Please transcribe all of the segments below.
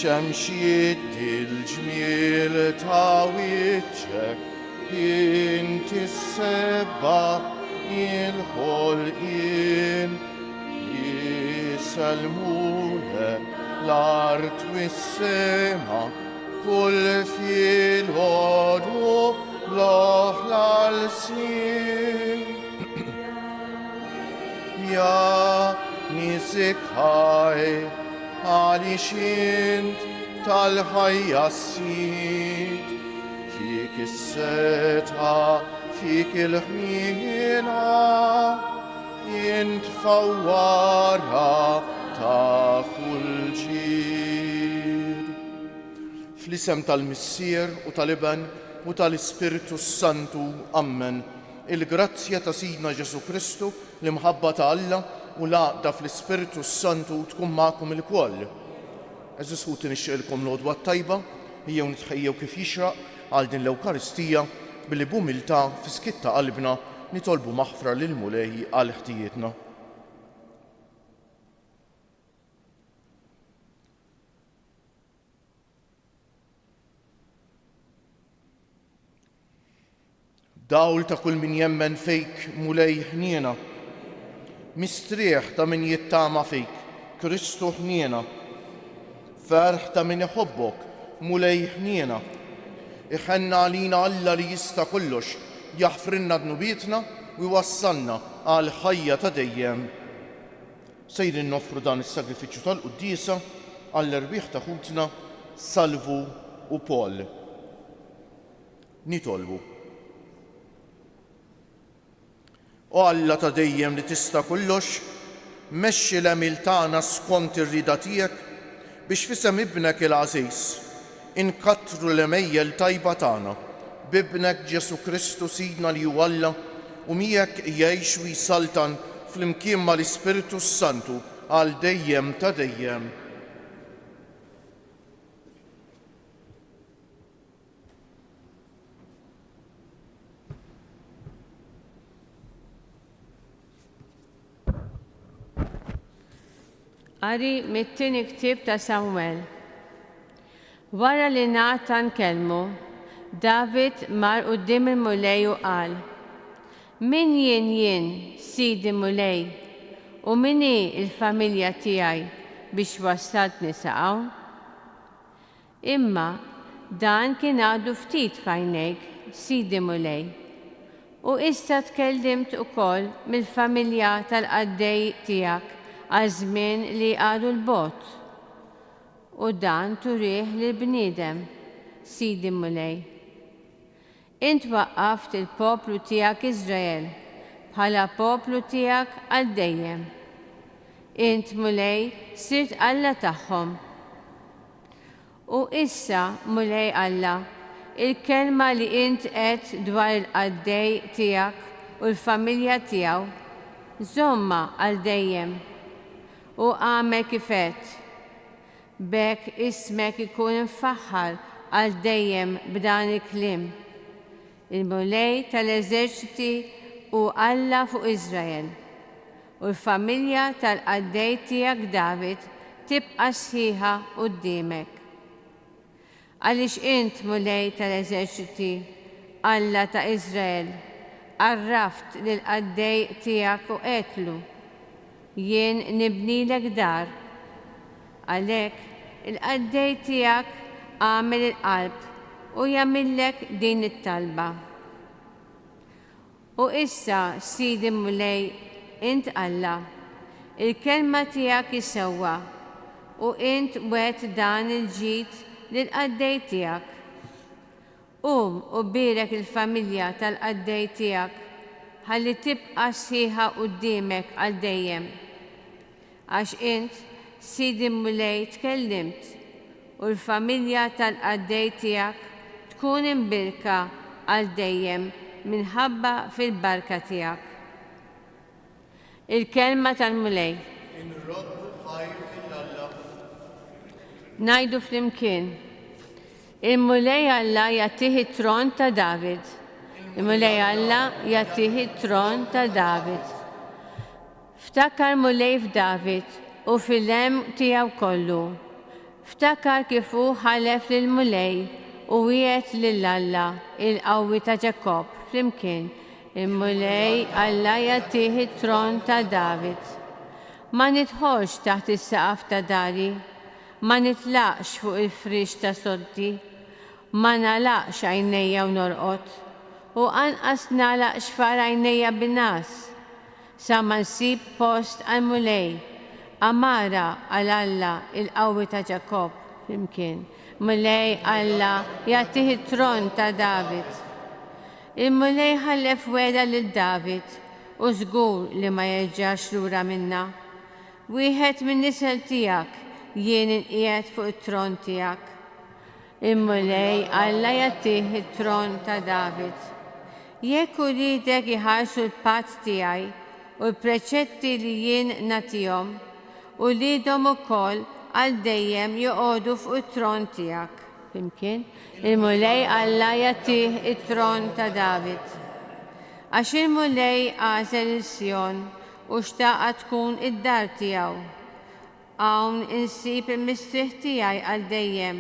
xemxiet il-ġmiel ta' wiċċek, inti s-sebba il-ħolqien, jisalmulek l-art u s-sema, kull fil-ħodu l-oħla l-sin. Ja nisik ħaj, għalix int tal-ħajja s-sid, fik is-seta, fik il-ħmina, int fawwara ta' kull ġid. Fl-isem tal-Missier u tal-Iben u tal-Ispiritu Santu, Amen. Il-grazzja ta' Sidna Ġesu Kristu, l-imħabba ta' Alla u l-għaqda fl-Ispiritu Santu tkun magħkom il-koll. Eżis ħuti nixtieqilkom l-għodwa tajba, hija nitħejjew kif jixraq għal din l-Ewkaristija billi b'umiltà fi skitta qalbna nitolbu maħfra lil Mulej għal ħtijietna. Dawl ta' kull min jemmen fejk Mulej ħniena, mistrieħ ta' min jittama fejk Kristu ħniena, ferħ ta' min iħobbok Mulej ħniena, iħenna għalina Alla li jista' kollox, jaħfrinna dnubietna u jwassalna għal ħajja ta' dejjem. Sejrin noffru dan is-sagrifiċċju tal-Qudiesa għall-erbieħ ta' ħutna Salvu u Pol. Nitolbu. O Alla ta' dejjem li tista' kollox, mexxi l-għamil tagħna skont ir-rida tiegħek biex fisem ibnek il-għażiż inkattru l-emejjel tajba tagħna b'ibnek Ġesu Kristu Sidna li hu Alla u miegħek jgħix u jsaltan flimkien mal-Ispiritu Santu għal dejjem ta' dejjem. Qari mit-tieni ktieb ta' Samwel. Wara li Natan kelmu, David mar quddiem il-Mulej u qal: Min jien, Sidi Mulej, u min hi l-familja tiegħi biex wassaltni saqgħu? Imma dan kien għadu ftit f'għajnejk, Sidi Mulej, u issa tkellimt ukoll mill-familja tal-qaddej tiegħek għaż-żmien li għadu l-bot. U dan turih lill-bniedem, Sidi Mulej. Int waqqaft il-poplu tiegħek Iżrael bħala poplu tiegħek għal dejjem. Int Mulej sirt Alla tagħhom. U issa, Mulej Alla, il-kelma li int qed dwar il-qaddej tiegħek u l-familja tiegħu żomma għal dejjem. U għamel kifet, bekk ismek ikun infaħħar għal dejjem b'dan il-kliem. Il-Mulej tal-Eżerċiti u Alla fuq Iżrael. U l-familja tal-qaddej tiegħek David tibqa' sħiħa quddiemek. Għaliex int, Mulej tal-Eżerċiti, Alla ta' Iżrael, għarraft lill-qaddej tiegħek u qetlu: Jien nibnilek dar. Għalhekk il-qaddej tiegħek għamel il-qalb u jagħmillek din it-talba. U issa, Sidi Mulej, int Alla, il-kelma tiegħek isewwa u int wet dan il-ġid lill-qaddej tiegħek. U bierek il-familja tal-qaddej tiegħek ħalli tibqa' sħiħa quddiemek għal dejjem. Għax int, Sidi Mulej, tkellimt u l-familja tal-qaddej tiegħek tkun imbirka għal dejjem minħabba fil-barka tiegħek. Il-kelma tal-Mulej. Ngħidu flimkien. Il-Mulej Alla jagħtih it-tron ta' David. Il-Mulej Alla jagħtih it-tron ta' David. Ftakar Mulej f'David u fil-hemm tiegħu kollu. Ftakar kif hu ħalef lil Mulej u wiet lil Alla il-qawwi ta' Ġakob flimkien. Mulej Alla jattih it-tron ta' David. Ma nidħolx taħt is-saqaf ta' dari, ma nitlaqx fuq il-frix ta' soddi, ma nalaqx għajnejja u norqot, u anqas nalaq xfar għajnejja bin-nas. Sa ma nsib post għal Mulej, amara għal Alla il-qawwi ta' Ġakob flimkien. Mulej Alla jattih it-tron ta' David. Il-Mulej ħallef weda lil David u żgur li ma jerġax lura minna. Wieħed minn nisel tiegħek jien inqiegħed fuq it-tron tiegħek. Il-Mulej Alla jattih it-tron ta' David. Jekk uriedek iħarsu l-patt tiegħi u l-preċetti li jien nagħtihom u lidhom ukoll għal dejjem joqogħdu fuq it-tron tiegħek. Flimkien, il-Mulej Alla jattih it-tron ta' David. Għax il-Mulej għażel il-Sjon u xtaqa tkun id-dar tiegħu. Hawn insib il-mistrieħ tiegħi għal dejjem,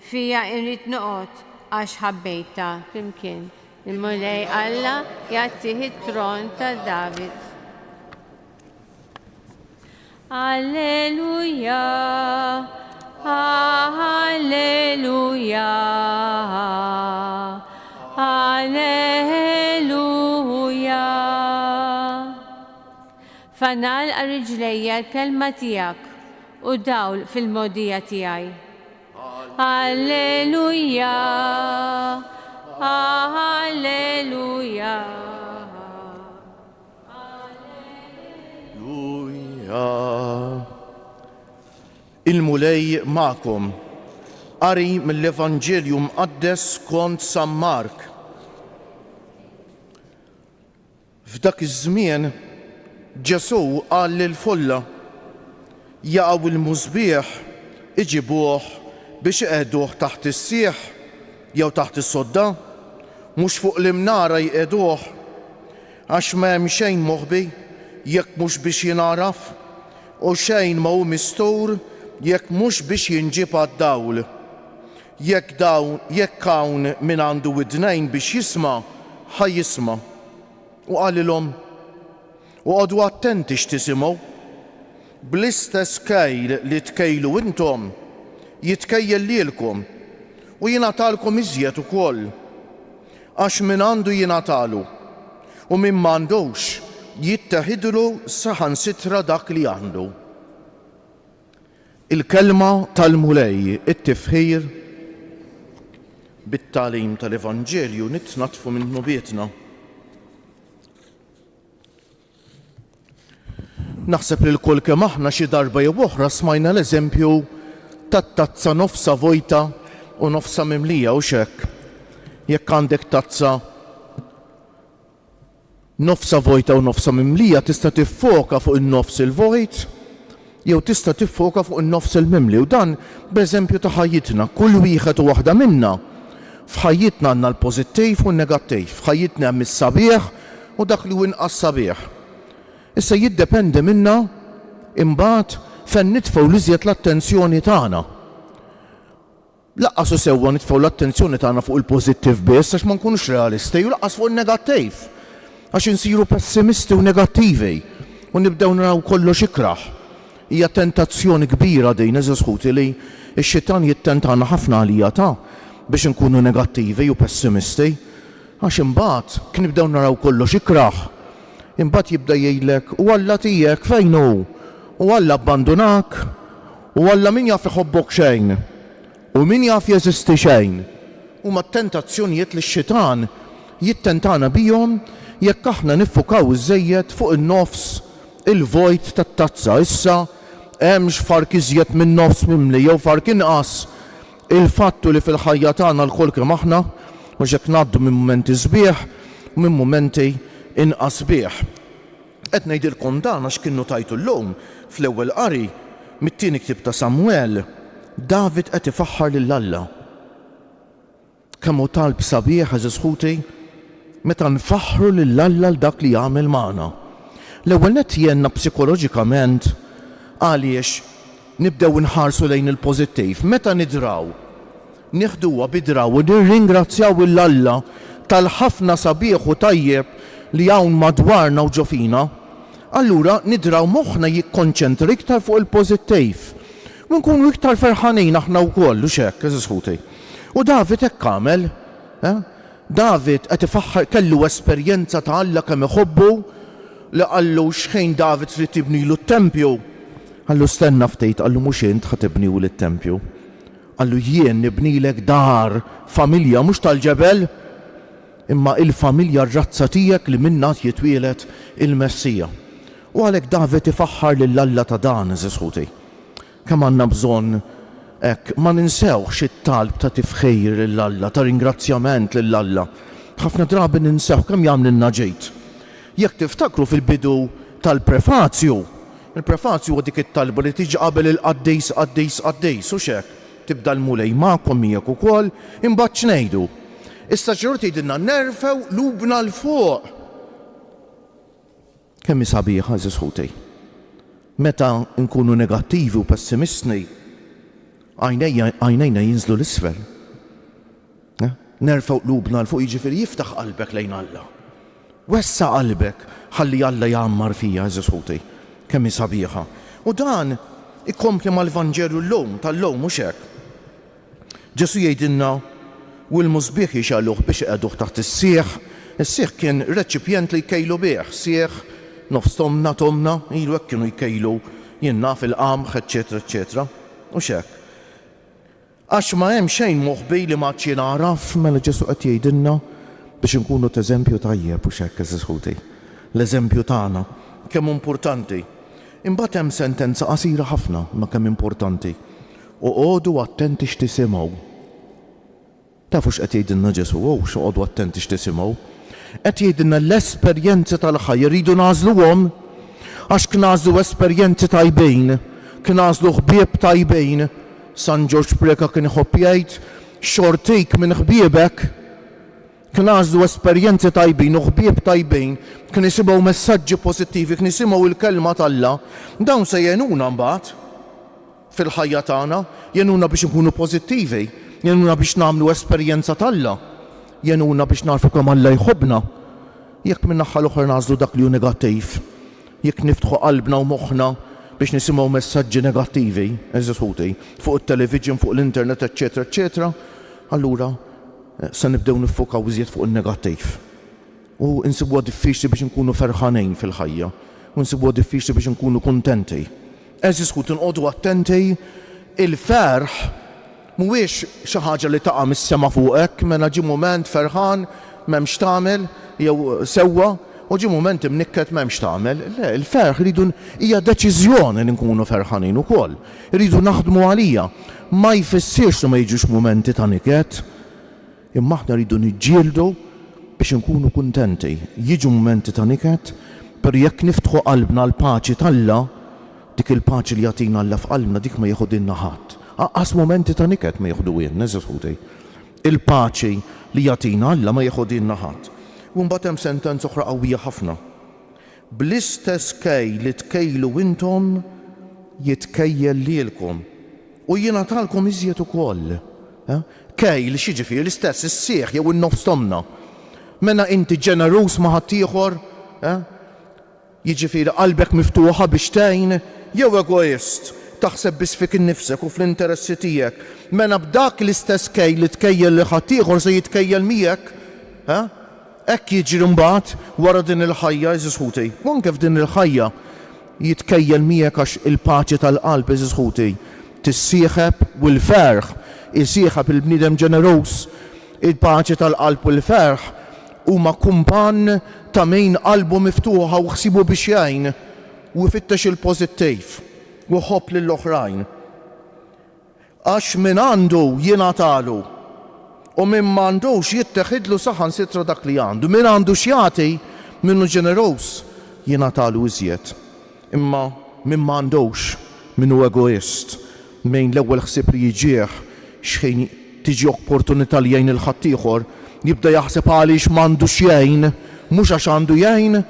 fija irrid noqgħod għax ħabbejta. Flimkien, il-Mulej Alla jattih it-tron ta' David. Alleluja, alleluja, alleluja. Fanal għal-riġlejja l-kelma tiegħek u dawl fil-modija tiegħi. Alleluja, alleluja. Il-Mulej ma'kom. Qari mill-Evanġelju mqaddes skont San Mark. F'dak iż-żmien Ġesu qal lill-folla jaqgħu il-mużbieħ iġibuh biex iqegħduh taħt is-sieħ jew taħt is-sodda, mhux fuq l-imnara jqegħduh għax m'hemm xejn moħbi jekk mhux biex jingħaraf u xejn ma hu mistur jekk mhux biex jinġib għad-dawl. Jekk hawn min għandu widnejn biex jisma' ħajjisma'. U qalilhom oqgħodu attenti x'tisimgħu. Bl-istess kejl li tkejlu intom jitkejjel lilkom u jingħatalkom iżjed ukoll. Għax min għandu jingħatalu u min m'għandux jittaħidlu saħansitra dak li għandu. Il-kelma tal-Mulej, it-tifħir bit-tagħlim tal-Evanġelju nitnatfu minnu bietna. Naħseb li l-kol kemm aħna xi darba jew oħra smajna l-eżempju tat-tazza nofsa vojta u nofsa mimlija u x'hekk. Jekk għandek tazza nofsa vojta u nofsa mimlija tista' tiffoka fuq in-nofs il-vojt jew tista' tiffoka fuq in-nofs il-mimli u dan b'eżempju ta' ħajjitna. Kull wieħed u waħda minna f'ħajjitna għandna l-pożittiv u n-negattiv, f'ħajjitna hemm is-sabiħ u dak li hu inqas sabiħ. Issa jiddependi minna imbagħad fejn nitfgħu l-iżjed l-attenzjoni tagħna. Laqqas u sewwa nitfgħu l-attenzjoni tagħna fuq il-pożittiv biss għax ma nkunux realisti u laqqas fuq in-negattiv għax insiru pessimisti u negattivi u nibdew naraw kollox ikraħ. Hija tentazzjoni kbira din eżisħuti li x-xitan jittentana ħafna għalija biex nkunu negattivi u pessimisti għax imbagħad kien nibdew naraw kollox ikraħ. Imbagħad jibda jgħidlek u Alla tiegħek fejn hu? U Alla abbandunak? U Alla min jaf iħobbok xejn? U min jaf jeżisti xejn? Huma t-tentazzjonijiet li x-xitan jittentana bihom jekk aħna niffukaw iżejjed fuq in-nofs il-vojt tat-tazza. Issa hemmx fark iżjed minn nofs mimli jew fark inqas. Il-fattu li fil-ħajja tagħna l-kol kemm aħna u hekk ngħaddu minn mumenti sbieħ u minn mumenti inqas sbieħ. Qed ngħidilkom dan għax kienu tajtu llum fl-ewwel qari mit-tieni ktieb ta' Samwel, David qed ifaħħar lil Alla. Kemm hu talb sabiħ eżisħuti meta nfaħħru lil Alla l dak li jagħmel magħna. L-ewwel nett jenna psikoloġikament għaliex nibdew nħarsu lejn il-pożittiv. Meta nidraw, nieħduha bidraw u nirringrazzjaw il-Alla tal-ħafna sabiħ u tajjeb li hawn madwarna u ġofina, allura nidraw moħħna jikkonċentra iktar fuq il-pożittiv. U nkunu iktar ferħanin aħna wkoll u x'hekk, eżis ħuti. U David hekk għamel, David qed ifaħħar kellu esperjenza ta' Alla kemm iħobbu li qallu x'ħejn David trid tibnilu t-tempju. Qallu stenna ftejt, qallu mhux int ħatibniw lit-tempju. Qallu jien nibnilek dar, familja mhux tal-ġebel, imma il-familja r-razza tiegħek li minnha jitwielet il-Messija. U għalhekk David ifaħħar lill-Alla ta' dan eżis ħuti. Kemm għandna bżonn hekk ma ninsewx it-talb ta' tifħir lill-Alla, ta' ringrazzjament lill-Alla. Ħafna drabi ninsew kemm jagħmlilna ġejt. Jekk tiftakru fil-bidu tal-prefazju, il-prefazju huwa dik it-talba li tiġi qabel il-qaddejs u x'hekk. Tibda l-mulej magħkom miegħek ukoll, imbagħad x'ngħidu. Issa ċerti jgħidilna nerfew lubna l fuq. Kemm sabiħa eżis ħuti. Meta nkunu negattivi u pessimisti, għajnejna jinżlu l-isfel. Nerfew lubna l fuq jiġifieri jiftaħ qalbek lejn Alla. Wessa qalbek ħalli Alla jgħammar fija eżis ħuti. Kemm sabiħa. U dan ikompli mal-Vanġelu l-lum tal-lum mhux hekk. Ġesu jgħidilna u l-mużbieħ jixalluh biex iqeduh taħt is-sieħ. Is-sieħ kien reċipjent li jkejlu bih, sieħ, nofs tomna, ilu hekk kienu jkejlu jinna fil-qamħ, eċetera, eċetera. U x'hekk. Għax ma hemm xejn moħħbi li ma ċien naraf mela Ġesu qed jgħidilna biex inkunu t'eżempju tajjeb u x'hekk eżis ħuti. L-eżempju tagħna kemm importanti. Imbagħad hemm sentenza qasira ħafna ma kemm importanti. U għodu attenti x'tisimgħu. Tafu x'qed jgħidilna Ġesu, x'għodu attenti x'tisimgħu. Qed jgħidilna l-esperjenzi tal-ħajja rridu nagħżluhom għax knażlu esperjenzi tajbin, knażlu ħbieb tajbin. San George Preka kien iħobb jgħid xortik minn ħbiebek knażlu esperjenzi tajbin u ħbieb tajbin, kien isimgħu messaġġi pożittivi, kien isimgħu il-kelma tal-Alla, dawn se jenuna mbagħad fil-ħajja tagħna, jenuna biex nkunu pożittivi, jenuna biex nagħmlu esperjenza tal-Alla, jenuna biex narfu kemm Alla jħobbna. Jekk minn naħa l-oħra nagħżlu dak li hu negattiv, jekk niftħu qalbna u moħħna biex nisimgħu messaġġi negattivi, eżis ħuti, fuq it-television, fuq l-internet, eċetera, eċetera, allura se nibdew niffokaw iżjed fuq in-negattiv. U insibuha diffiċli biex nkunu ferħanin fil-ħajja, u nsibuha diffiċli biex nkunu kuntenti. Eżis ħuti nqogħdu attenti, il-ferħ mhuwiex xi ħaġa li taqa' mis-sema fuqek, mela ġie mument ferħan m'hemmx tagħmel jew sewwa u ġie mument imnikket m'hemmx tagħmel. Le, il-ferħ iridu hija deċiżjoni li nkunu ferħanin ukoll. Iridu naħdmu għalija. Ma jfissirx li ma jiġux mumenti ta' niket, imma aħna rridu niġġieldu biex nkunu kuntenti. Jiġu mumenti ta' niket, per jekk niftħu qalbna l-paċi tal-Alla, dik il-paċi li jagħtina Alla f'qalbna dik ma jieħudilna ħadd. Aqqas momenti ta' niket ma jieħdu jien, eżis ħuti. Il-paċi li jagħtina Alla ma jieħudilna ħadd. U mbagħad hemm sentenza oħra qawwija ħafna. Bl-istess kejl li tkejlu intom jitkejjel lilkom. U jingħatalkom iżjed ukoll. Kejl x'jiġifieri l-istess is-sieħ jew in-nofs tomna. Mela inti ġenerus ma' ħadd ieħor, jiġifieri qalbek miftuħa biex tgħin jew egoist taħseb biss fik innifsek u fl-interessi tiegħek. Mela b'dak l-istess kejl li tkejjel li ħadd ieħor se jitkejjel miegħek. Hekk jiġri mbagħad wara din il-ħajja eżis ħuti. Anke f'din il-ħajja jitkejjel miegħek għax il-paċi tal-qalb eżis ħuti tissieħeb u l-ferħ isieħeb il-bniedem ġenerus. Il-paċi tal-qalb u l-ferħ huma kumpann ta' min qalbu miftuħa u ħsibu biex jgħin u jfittex il-pożittiv u ħobb lill-oħrajn. Għax min għandu jingħatalu u min m'għandux jitteħidlu saħansitra dak li għandu. Min għandu x'jagħti minnu ġenerus jingħatalu iżjed. Imma min m'għandux minnu egoist, min l-ewwel ħsieb li jiġih x'ħin tiġi opportunità li jgħin il-ħadd ieħor, jibda jaħseb għaliex m'għandux jgħin, mhux għax għandu jgħin,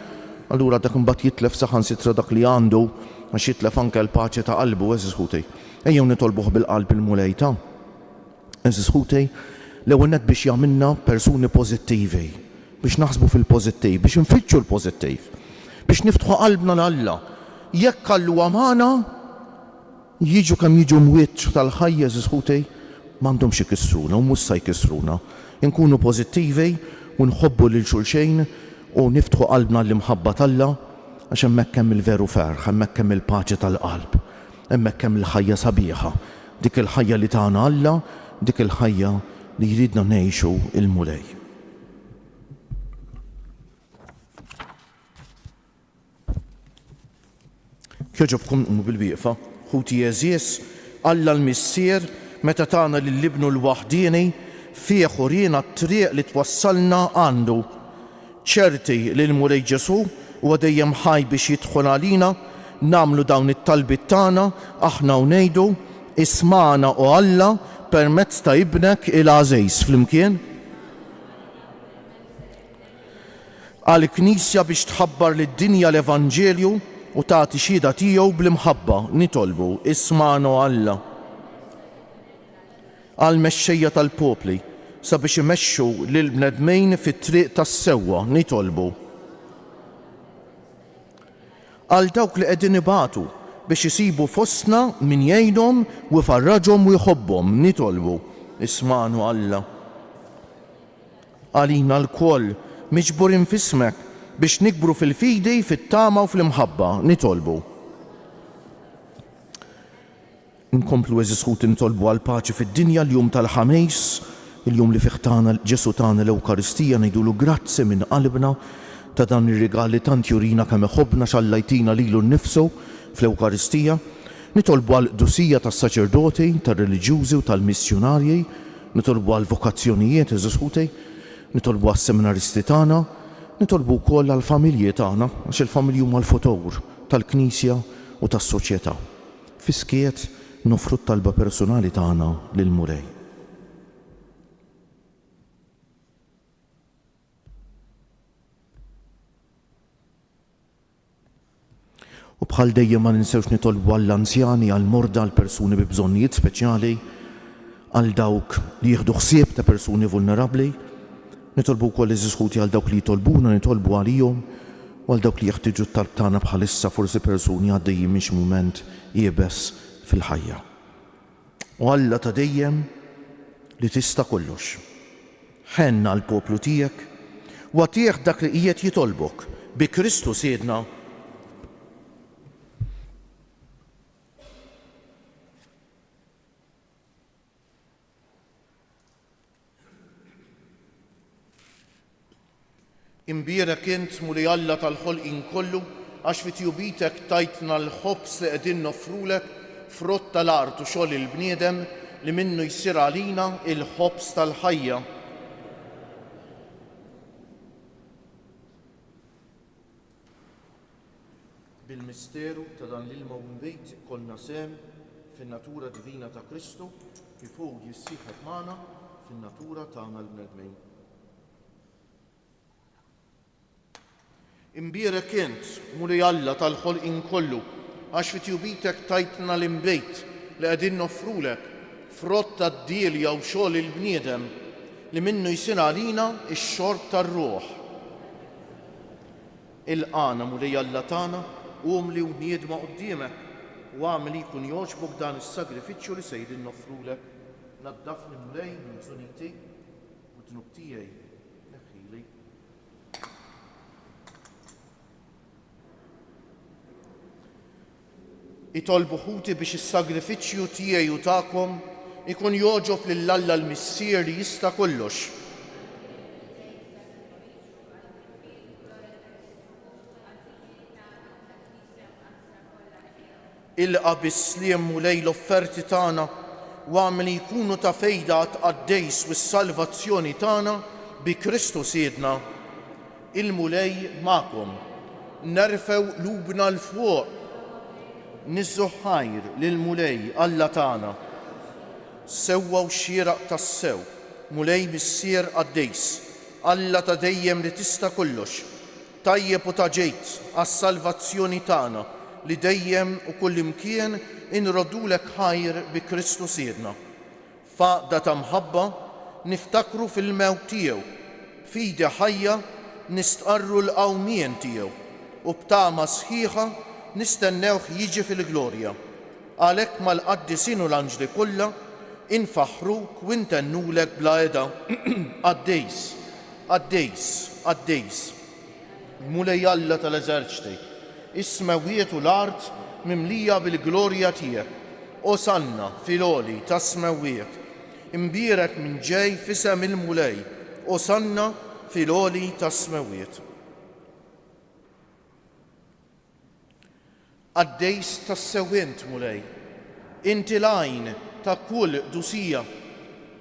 allura dak imbagħad jitlef saħansitra dak li għandu għax jitlef anke l-paċi ta' qalbu eżis ħutej. Ejjew nitolbuh bil-qalb il-mulej ta' eżis ħutej l-ewwel nett biex jagħmilna persuni pożittivi, biex naħsbu fil-pożittiv, biex nfittxu l-pożittiv, biex niftħu qalbna l-Alla. Jekk Allu għamana jiġu kemm jiġu mwiet tal-ħajja eżis ħutej m'għandhomx ikissruna u mhux se jkissruna. Inkunu pożittivi u nħobbu lil xulxejn u niftħu qalbna l-imħabba tal-Alla għax hemmhekk hemm il-veru ferħ, hemmhekk hemm il-paċi tal-qalb, hemmhekk hemm il-ħajja sabiħa, dik il-ħajja li tagħna Alla, dik il-ħajja li jridna ngħixu il-mulej. Kjoġobkom bil-wieqfa, ħuti Jeżies, Alla l-Missier meta tagħna lill-Ibnu l-waħdieni fih urina t-triq li twassalna għandu. ċerti li l-mulej Ġesu huwa dejjem ħaj biex jidħol għalina, nagħmlu dawn it-talbiet tagħna aħna u ngħidu isma'na u Alla permezz ta' ibnek il-Għażejs flimkien. Għall-Knisja biex tħabbar lid-dinja l-Evanġelju u tagħti xhieda tiegħu bl-imħabba nitolbu isma'na u Alla. Għall-mexxejja tal-popli sabiex imexxu lill-bnedmejn fit-triq tas-sewwa nitolbu. Għal dawk li qegħdin ibatu biex isibu fostna min jgħinhom u jfarraġhom u jħobbhom nitolbu isma'na Alla. Għalina l-koll miġburin f'ismek biex nikbru fil-fidi, fit-tama u fl-imħabba nitolbu. Nkomplu eżis ħuti nitolbu għal paċi fid-dinja l-jum tal-ħamejs, il-jum li fih tagħna Ġesu tagħna l-Ewkaristija ngħidulu grazzi minn qalbna ta' dan ir-rigal li tant jurina kemm iħobbna x'allajtina lilu nnifsu fl-Ewkaristija. Nitolbu għal qdusija tas-saċerdoti, tar-reliġjużi u tal-missjonarji, nitolbu għal vokazzjonijiet eżis ħuti, nitolbu għas-seminaristi tagħna, nitolbu wkoll għal familji tagħna għax il-familji huma l-futur tal-Knisja u tas-soċjetà. Fiskiet nofru t-talba personali tagħna lill-mulej. U bħal dejjem ma ninsewx nitolbu għall-anzjani, għall-morda, għall-persuni bi bżonnijiet speċjali, għal dawk li jieħdu ħsieb ta' persuni vulnerabbli. Nitolbu wkoll eżis ħuti għal dawk li jitolbuna nitolbu għalihom u għal dawk li jeħtieġu t-talb tagħna bħalissa forsi persuni għaddejjin mhix mument jiebes fil-ħajja. U Alla ta' dejjem li tista' kollox. Ħenna l-poplu tiegħek u għatih dak li qiegħed jitolbok bi Kristu siedna. Imbierek int mulej Alla tal-ħolqien kollu għax fi tjubitek tajtna l-ħobs li qegħdin noffrulek frott tal-art u xogħol il-bniedem li minnu jsir għalina il-ħobs tal-ħajja. Bil-misteru ta' dan l-ilma u mbejt kollna sem fin-natura divina ta' Kristu kif hu jissieħeb magħna fin-natura tagħna l-bnedmin. Imbierek int mulej Alla tal-ħolqien kollu għax fi tjubitek tajtna l-imbejt li qegħdin noffrulek frott tad-dielja u xogħol il-bniedem li minnu jsir għalina x-xorb tar-ruħ. Ilqana mulej Alla tagħna umli u niedma quddiemek u għamel jkun jogħġbok dan is-sagrifiċċju li se jridin noffrulek. Naddafni mulej minn żuniti u tnub tiegħi neħħili. Itolbu ħuti biex is-sagrifiċċju tiegħi u tagħkom ikun jogħġob lill-Alla l-Missier li jista' kollox. Ilqa' bis-sliem mulej l-offerti tagħna u għamel jkunu ta' fejda għad-dejs u s-salvazzjoni tagħna bi Kristu siedna. Il-mulej magħkom. Nerfew lubna l-fuq. Nizzu ħajr lill-mulej Alla tagħna. Sewwa u xieraq tas-sew, mulej missier għad-dejs, Alla ta' dejjem li tista' kollox. tajjeb u ta' ġejt għas-salvazzjoni tagħna li dejjem u kull imkien inrodulek ħajr bi Kristu siedna. Faqda ta' mħabba niftakru fil-mewt tiegħu, f'idi ħajja nistqarru l-qawmien tiegħu u b'tama sħiħa nistennewh jiġi fil-glorja. Għalhekk mal-qaddisin u l-anġli kollha infaħruk u ntennulek bla eda għaddejs, għaddejs, għaddejs. Mulej Alla tal-eżerċti, is-smawiet u l-art mimlija bil-glorja tiegħek. Osanna fil-oli tas-smawiet, imbierek minn ġej fisem il-mulej. Osanna fil-oli tas-smawiet. Għaddejs tas-sewwient mulej, inti lajn ta' kull dusija.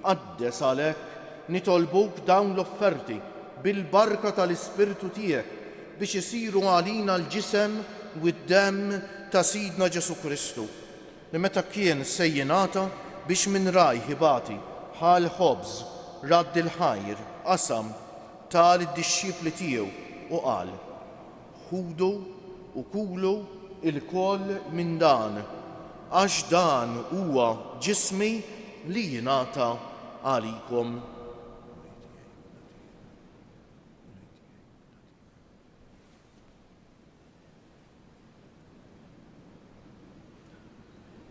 Għaddes għalhekk nitolbuk dawn l-offerti bil-barka tal-Ispirtu tiegħek biex isiru għalina l-ġisem u d-demm ta' Sidna Ġesu Kristu, li meta kien sejjinata biex minn raj ħibati ħal ħobż radd il-ħajr qasam tal id-dixxipli tiegħu u qal: ħudu u kulu il-koll minn dan, għax dan huwa ġismi li jingħata għalikom.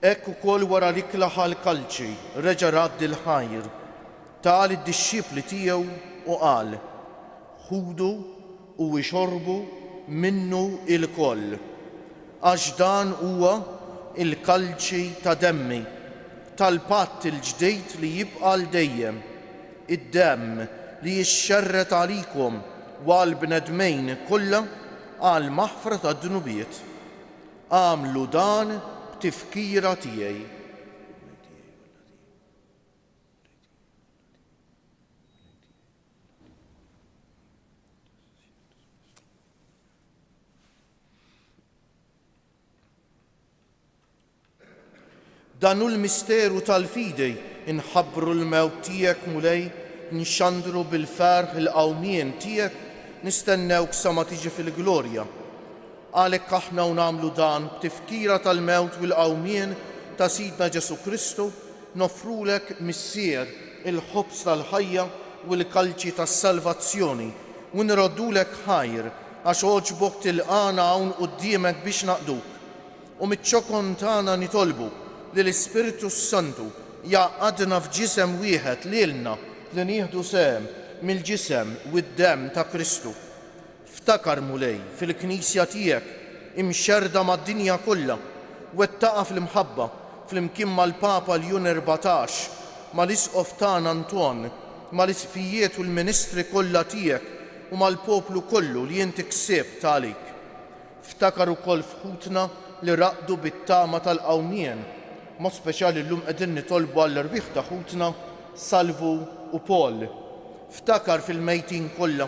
Ekk ukoll wara li klaħal kalċi reġa' radd il-ħajr tal id-dixxipli tiegħu u qal: ħudu u ixorbu minnu il-koll, għax dan huwa il-kalċi ta' demmi tal-patt il-ġdejt li jibqa' l-dejjem, id-demm li jixxerret għalikom u għall-bnedmejn kollha għal maħfra tad-dunubiet. Għamlu dan b'tifkira tiegħi. Danu l-misteru tal-fidej inħabbru l-mewt tiegħek mulej, nxandru bil-ferħ il-qawmien tiegħek, nistennewk sa ma tiġi fil-glorja. Għalhekk aħna u nagħmlu dan b'tifkira tal-mewt u l-qawmien ta' Sidna Ġesu Kristu, nofrulek missier il-ħobs tal-ħajja u l-kalċi tas-salvazzjoni u nroddulek ħajr għax oġbok tilqana hawn quddiemek biex naqduk. U miċ-ċokon tagħna nitolbu li l-Ispiritu Santu jaqadna f'ġisem wieħed lilna li nieħdu sehem mill-ġisem u d-demm ta' Kristu. Ftakar mulej fil-Knisja tiegħek imxerda mad-dinja kollha, wettaqa fl-imħabba fl-imkien mal-Papa Ljun 14, mal-Isqof tagħna Anton, mal-isfijiet u l-ministri kollha tiegħek u mal-poplu kollu li inti ksibt għalik. Ftakar ukoll fħutna li raqdu bit-tama tal-qawmien, mod speċjali llum qegħdin nitolbu għall-irbiħ ta' ħutna Salvu u Paul. Ftakar fil-mejtin kollha,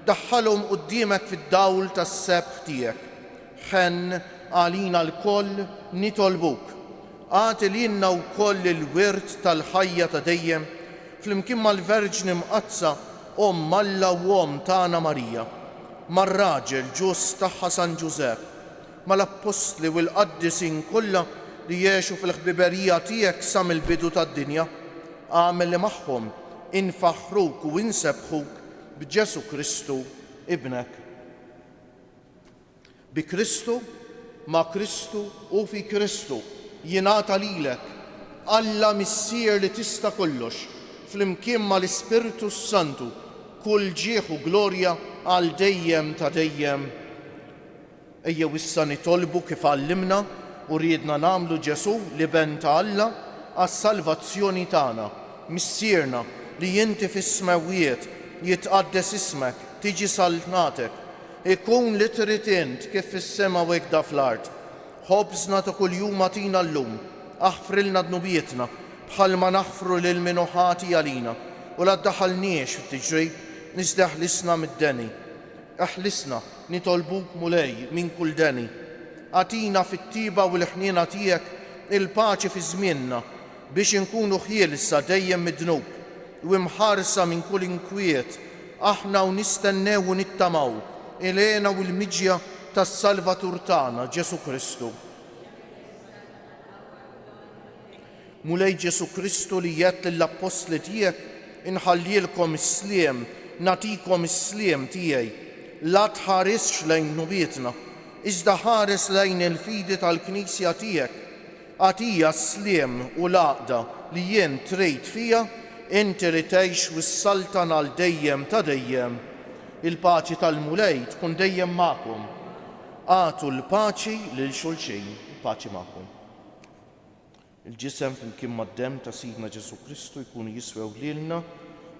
daħħalhom quddiemek fid-dawl tas-sebħ tiegħek. Ħenn għalina l-koll nitolbuk. Għati lilna wkoll il-wirt tal-ħajja ta' dejjem flimkien mal-Verġni mqazza Alla u tagħna Marija, mar-raġel ġust tagħha San Ġusepp, mal-Apostli u l-qaddisin kollha li jgħixu fil-ħbiberija tiegħek sa mill-bidu tad-dinja. Għamel li magħhom infaħruk u insebħuk b'Ġesu Kristu ibnek. Bi Kristu, ma' Kristu u fi Kristu jingħata lilek Alla missier li tista' kollox flimkien mal-Ispirtu Santu kull ġieħ u glorja għal dejjem ta' dejjem. Ejjew issa nitolbu kif għallimna u riedna nagħmlu Ġesu li ben ta' Alla għas-salvazzjoni tagħna. Missierna li inti fis-smawiet jitqaddes ismek, tiġi saltnatek, ikun li trid int kif fis-sema u hekk fl-art. Ħobżna ta' kuljum atina llum, aħfrilna dnubietna bħalma naħfru lil min ħati għalina u la ddaħħalniex fit-tiġrib nisdeħlisna mid-deni. Eħlisna nitolbuk mulej minn kull deni. Għatina fit-tiba u l-ħniena tiegħek il-paċi fi żmienna biex inkunu ħielsa dejjem mid-dnub u imħarsa minn kull inkwiet aħna u nistennew u nittamaw ilena u l-miġja tas-Salvatur tagħna Ġesu Kristu. Mulej Ġesu Kristu li jgħid lill-Apostli tiegħek inħallilkom is-sliem, nagħtikom is-sliem tiegħi, la tħaresx lejn nubietna, iżda ħares lejn il-fidi tal-Knisja tiegħek. Għatija s-sliem u l-għaqda li jien trid fija, inti li tgħix wis-saltan għal dejjem ta' dejjem. Il-paċi tal-mulej tkun dejjem magħkom. Għatu l-paċi lil xulxin, il-paċi magħkom. Il-ġisem flimkien mad-dem ta' Sidna Ġesu Kristu jkunu jiswew lilna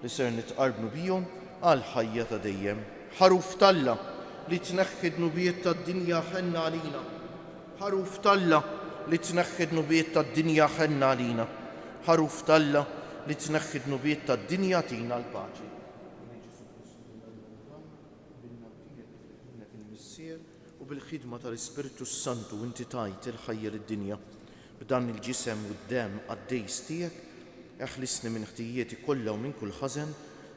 li ser nitqarbnu bihom għal ħajja ta' dejjem. Ħaruf talla li tneħħi d-nubiet tad-dinja ħenna għalina. Ħaruf talla li tneħħi d-nubiet tad-dinja ħenna għalina. Ħaruf talla li tneħħi d-nubiet tad-dinja tina l-paċi. U bil-ħidma tal-Ispiritu Santu inti tajt il-ħajja lid-dinja. B'dan il-ġisem u d-dem għad-dejs tiegħek, eħlisni minn ħtijieti kollha u minn kull ħażen,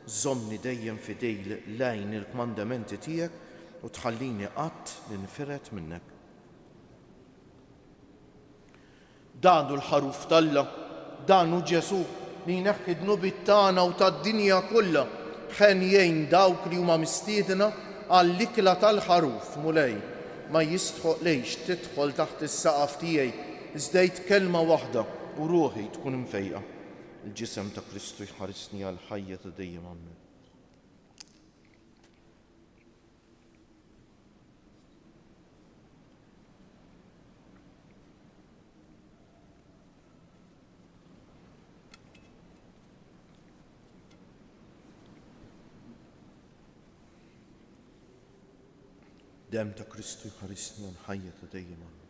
żommni dejjem fidejl lejn il-kmandamenti tiegħek u tħallini qatt li nfiret minnek. Danu l-ħaruf talla, danu Ġesu li jneħħi d-nubiet tagħna u tad-dinja kollha ħen jgħin dawk li huma mistiedna għall-ikla tal-ħaruf mulej ma jistħoqlejx tidħol taħt is-saqaf tiegħi iżda kelma waħda u ruħi tkun imfejqa. Il-ġisem ta' Kristu jħarisni għal ħajja ta' dejjem amen. Dem ta' Kristu jħarisni għal ħajja ta' dejjem amen.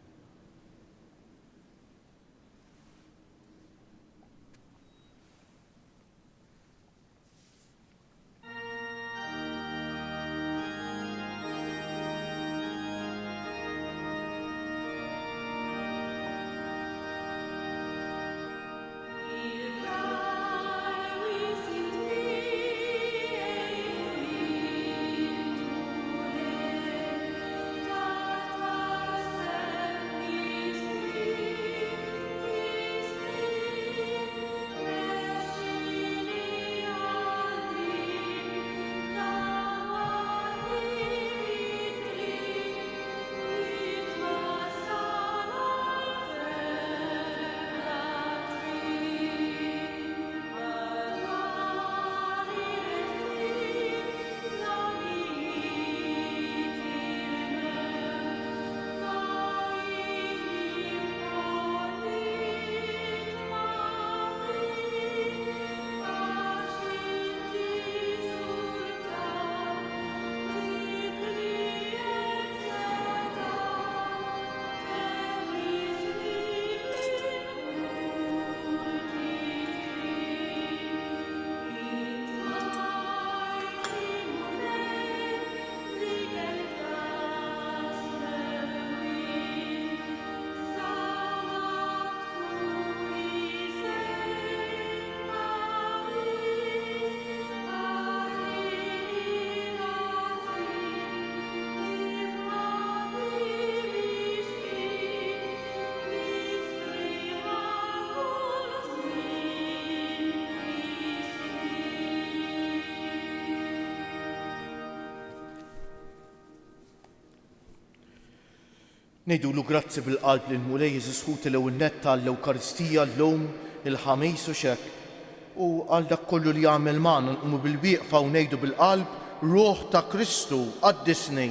Ngħidulu grazzi bil-qalb lil mulej Jeżisħuti l-ewwel nett għall-Ewkaristija llum il-ħamis u xekk u għal dak kollu li jagħmel magħna nqumu bil-wieqfa u ngħidu bil-qalb ruħ ta' Kristu qaddisni,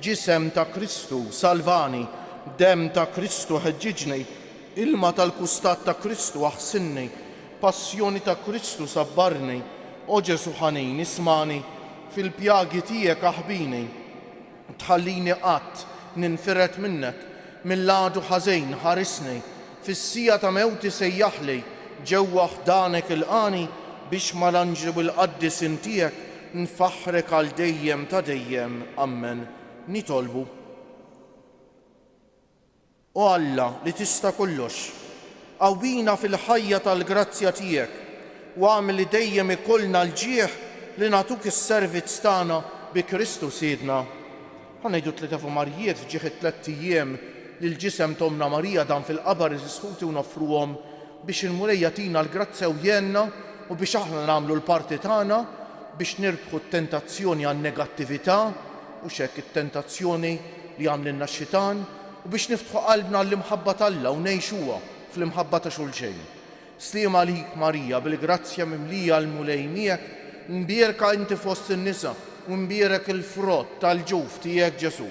ġisem ta' Kristu salvani, dem ta' Kristu ħeġġiġni, ilma tal-kustat ta' Kristu aħsinni, passjoni ta' Kristu sabbarni, o Ġesu ħanin ismani, fil-pjagi tiegħek aħbini, tħallini qatt ninfiret minnek, mill-għadu ħażejn ħarisni, fis-sija ta' mewti sejjaħli, ġewwa ħdanek il-qani biex mal-anġlu bil-qaddis tiegħek nfaħrek għal dejjem ta' dejjem, amen. Nitolbu. O Alla li tista' kollox, qawwina fil-ħajja tal-grazzja tiegħek u għamel li dejjem ikollna l-ġieħ li nagħtuk is-servizz tagħna bi Kristu Siedna. ħanajdu 3 fumarijiet fġieħ 3 ijiem li l-ġisem Tomna Marija dan fil-qabar isħuti u nofruhom biex il-mulej jagħtina l-grazzja u jenna u biex aħna nagħmlu l-parti tagħna biex nirbħu t-tentazzjoni għan-negattività u xekk it-tentazzjoni li għamlilna x-xitan u biex niftħu qalbna l-imħabba tal-Alla u ngħixuha fl-imħabba ta' xulxejn. Sliema għalik Marija bil-grazzja mimlija l-mulej miegħek, mbierka inti fost in-nisa u mbierek il-frott tal-ġuf tiegħek Ġesu.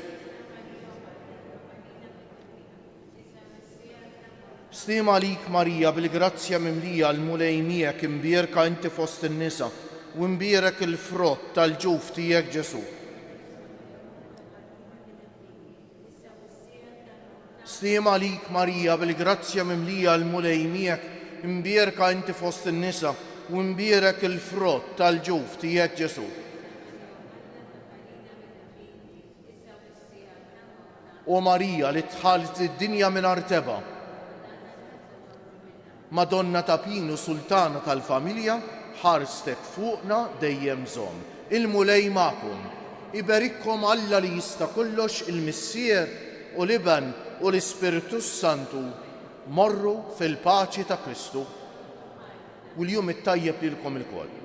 Sliema għalik Marija bil-grazzja mimlija l-mulej miegħek, mbierka inti fost in-nisa u mbierek il-frott tal-ġuf tiegħek Ġesu. Sliema għalik Marija bil-grazzja mimlija l-mulej miegħek, mbierka inti fost in-nisa u mbierek il-frott tal-ġuf tiegħek Ġesu. O Marija li tħallit id-dinja mingħajr teba, Madonna ta' Pinu Sultana tal-familja, ħarstek fuqna dejjem żomm. Il-mulej magħkom, iberikkom Alla li jista' kollox, il-Missier u l-Iben u l-Ispiritu Santu, morru fil-paċi ta' Kristu. U l-jum it-tajjeb lilkom il-koll.